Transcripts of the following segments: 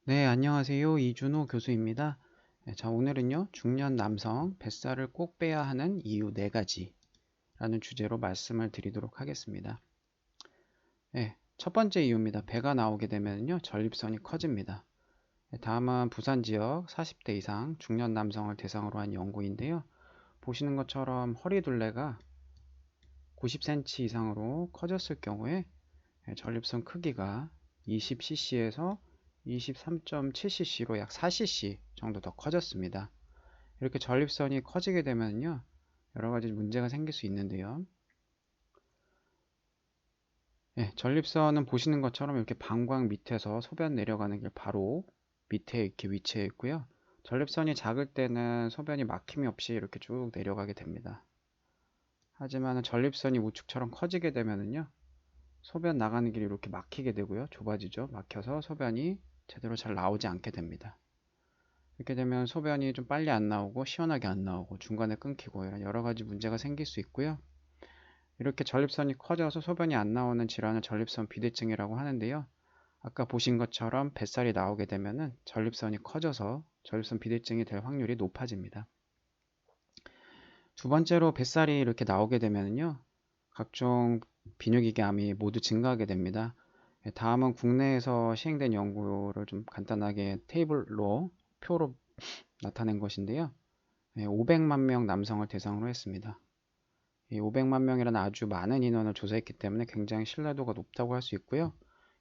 네, 안녕하세요. 이준호 교수입니다. 네, 자, 오늘은요, 중년 남성 뱃살을 꼭 빼야 하는 이유 4가지라는 주제로 말씀을 드리도록 하겠습니다. 네, 첫 번째 이유입니다. 배가 나오게 되면요, 전립선이 커집니다. 네, 다음은 부산 지역 40대 이상 중년 남성을 대상으로 한 연구인데요. 보시는 것처럼 허리 둘레가 90cm 이상으로 커졌을 경우에 전립선 크기가 20cc에서 23.7cc로 약 4cc 정도 더 커졌습니다. 이렇게 전립선이 커지게 되면요, 여러 가지 문제가 생길 수 있는데요. 전립선은 보시는 것처럼 이렇게 방광 밑에서 소변 내려가는 길 바로 밑에 이렇게 위치해 있고요. 전립선이 작을 때는 소변이 막힘이 없이 이렇게 쭉 내려가게 됩니다. 하지만 전립선이 우측처럼 커지게 되면요, 소변 나가는 길이 이렇게 막히게 되고요. 좁아지죠. 막혀서 소변이 제대로 잘 나오지 않게 됩니다. 이렇게 되면 소변이 좀 빨리 안 나오고 시원하게 안 나오고 중간에 끊기고 이런 여러 가지 문제가 생길 수 있고요. 이렇게 전립선이 커져서 소변이 안 나오는 질환을 전립선 비대증이라고 하는데요. 아까 보신 것처럼 뱃살이 나오게 되면은 전립선이 커져서 전립선 비대증이 될 확률이 높아집니다. 두 번째로 뱃살이 이렇게 나오게 되면요, 각종 비뇨기계암이 모두 증가하게 됩니다. 다음은 국내에서 시행된 연구를 좀 간단하게 테이블로 표로 나타낸 것인데요. 500만 명 남성을 대상으로 했습니다. 이 500만 명이라는 아주 많은 인원을 조사했기 때문에 굉장히 신뢰도가 높다고 할 수 있고요.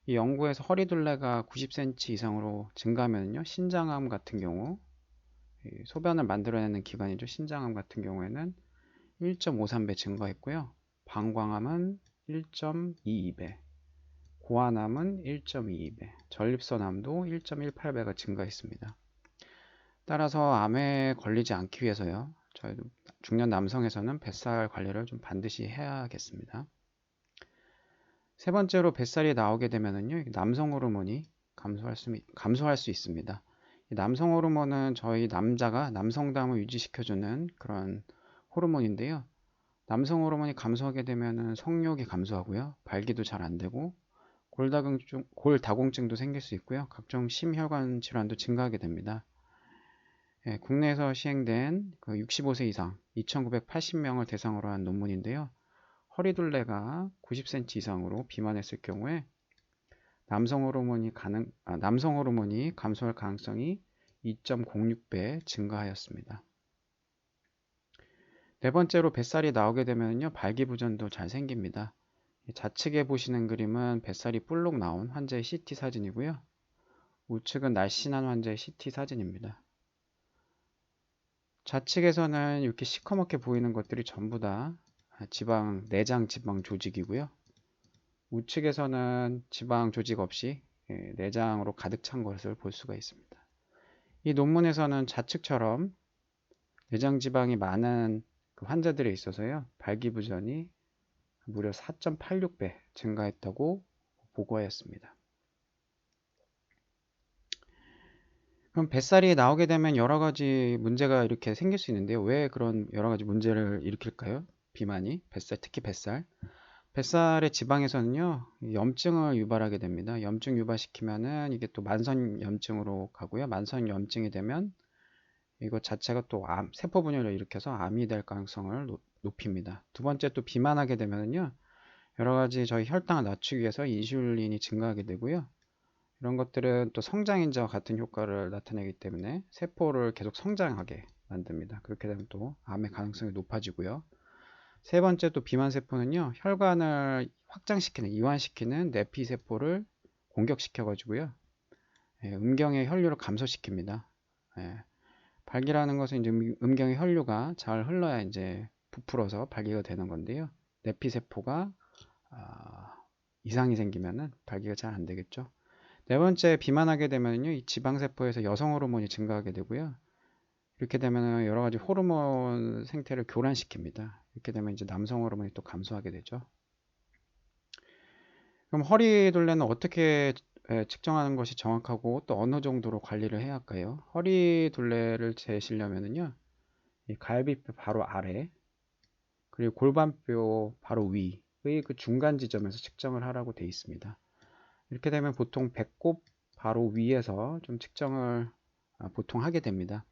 이 연구에서 허리둘레가 90cm 이상으로 증가하면요, 신장암 같은 경우, 소변을 만들어내는 기관이죠. 신장암 같은 경우에는 1.53배 증가했고요. 방광암은 1.22배, 고환암은 1.22배, 전립선암도 1.18배가 증가했습니다. 따라서 암에 걸리지 않기 위해서요, 저희 중년 남성에서는 뱃살 관리를 좀 반드시 해야겠습니다. 세 번째로 뱃살이 나오게 되면은요, 남성 호르몬이 감소할 수 있습니다. 남성 호르몬은 저희 남자가 남성담을 유지시켜주는 그런 호르몬인데요. 남성 호르몬이 감소하게 되면은 성욕이 감소하고요, 발기도 잘 안 되고 골다공증도 생길 수 있고요, 각종 심혈관 질환도 증가하게 됩니다. 국내에서 시행된 그 65세 이상 2,980명을 대상으로 한 논문인데요. 허리둘레가 90cm 이상으로 비만했을 경우에 남성 호르몬이 감소할 가능성이 2.06배 증가하였습니다. 네 번째로 뱃살이 나오게 되면요, 발기부전도 잘 생깁니다. 좌측에 보시는 그림은 뱃살이 볼록 나온 환자의 CT 사진이고요. 우측은 날씬한 환자의 CT 사진입니다. 좌측에서는 이렇게 시커멓게 보이는 것들이 전부 다 내장 지방 조직이고요. 우측에서는 지방 조직 없이 내장으로 가득 찬 것을 볼 수가 있습니다. 이 논문에서는 좌측처럼 내장 지방이 많은 그 환자들에 있어서요, 발기부전이 무려 4.86배 증가했다고 보고하였습니다. 그럼 뱃살이 나오게 되면 여러 가지 문제가 이렇게 생길 수 있는데요. 왜 그런 여러 가지 문제를 일으킬까요? 비만이, 특히 뱃살. 뱃살의 지방에서는요, 염증을 유발하게 됩니다. 염증 유발시키면은 이게 또 만성염증으로 가고요. 만성염증이 되면 이것 자체가 또 세포 분열을 일으켜서 암이 될 가능성을 높입니다. 두 번째, 또 비만하게 되면은요, 여러 가지 저희 혈당을 낮추기 위해서 인슐린이 증가하게 되고요. 이런 것들은 또 성장인자와 같은 효과를 나타내기 때문에 세포를 계속 성장하게 만듭니다. 그렇게 되면 또 암의 가능성이 높아지고요. 세 번째, 또 비만 세포는요, 혈관을 이완시키는 내피세포를 공격시켜 가지고요, 음경의 혈류를 감소시킵니다. 예, 발기라는 것은 이제 음경의 혈류가 잘 흘러야 이제 부풀어서 발기가 되는 건데요. 내피세포가 이상이 생기면은 발기가 잘 안 되겠죠. 네 번째, 비만하게 되면요, 이 지방세포에서 여성 호르몬이 증가하게 되고요. 이렇게 되면 여러 가지 호르몬 생태를 교란시킵니다. 이렇게 되면 이제 남성 호르몬이 또 감소하게 되죠. 그럼 허리 둘레는 어떻게 측정하는 것이 정확하고 또 어느 정도로 관리를 해야 할까요? 허리 둘레를 재시려면은요, 이 갈비뼈 바로 아래, 그리고 골반뼈 바로 위의 그 중간 지점에서 측정을 하라고 되어 있습니다. 이렇게 되면 보통 배꼽 바로 위에서 좀 측정을 보통 하게 됩니다.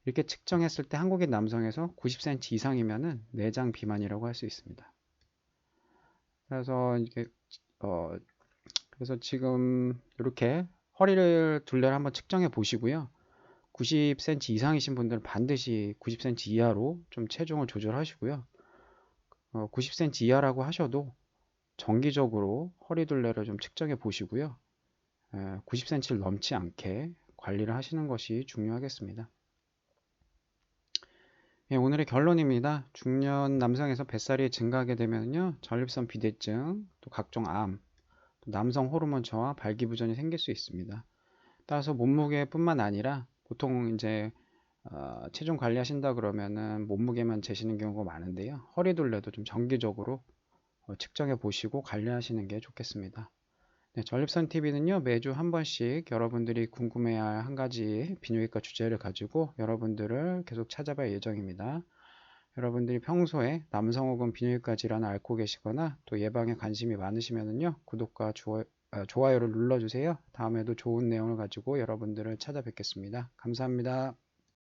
이렇게 측정했을 때 한국인 남성에서 90cm 이상이면은 내장 비만이라고 할 수 있습니다. 그래서 이게 어 그래서 지금 이렇게 허리를 둘레를 한번 측정해 보시고요. 90cm 이상이신 분들은 반드시 90cm 이하로 좀 체중을 조절하시고요. 90cm 이하라고 하셔도 정기적으로 허리 둘레를 좀 측정해 보시고요. 90cm를 넘지 않게 관리를 하시는 것이 중요하겠습니다. 예, 오늘의 결론입니다. 중년 남성에서 뱃살이 증가하게 되면요, 전립선 비대증, 또 각종 암, 또 남성 호르몬 저하, 발기부전이 생길 수 있습니다. 따라서 몸무게뿐만 아니라 보통 이제 체중 관리하신다 그러면은 몸무게만 재시는 경우가 많은데요. 허리둘레도 좀 정기적으로 측정해 보시고 관리하시는 게 좋겠습니다. 네, 전립선 TV는요, 매주 한 번씩 여러분들이 궁금해할 한 가지 비뇨기과 주제를 가지고 여러분들을 계속 찾아볼 예정입니다. 여러분들이 평소에 남성 혹은 비뇨기과 질환을 앓고 계시거나 또 예방에 관심이 많으시면요, 구독과 좋아요를 눌러주세요. 다음에도 좋은 내용을 가지고 여러분들을 찾아뵙겠습니다. 감사합니다.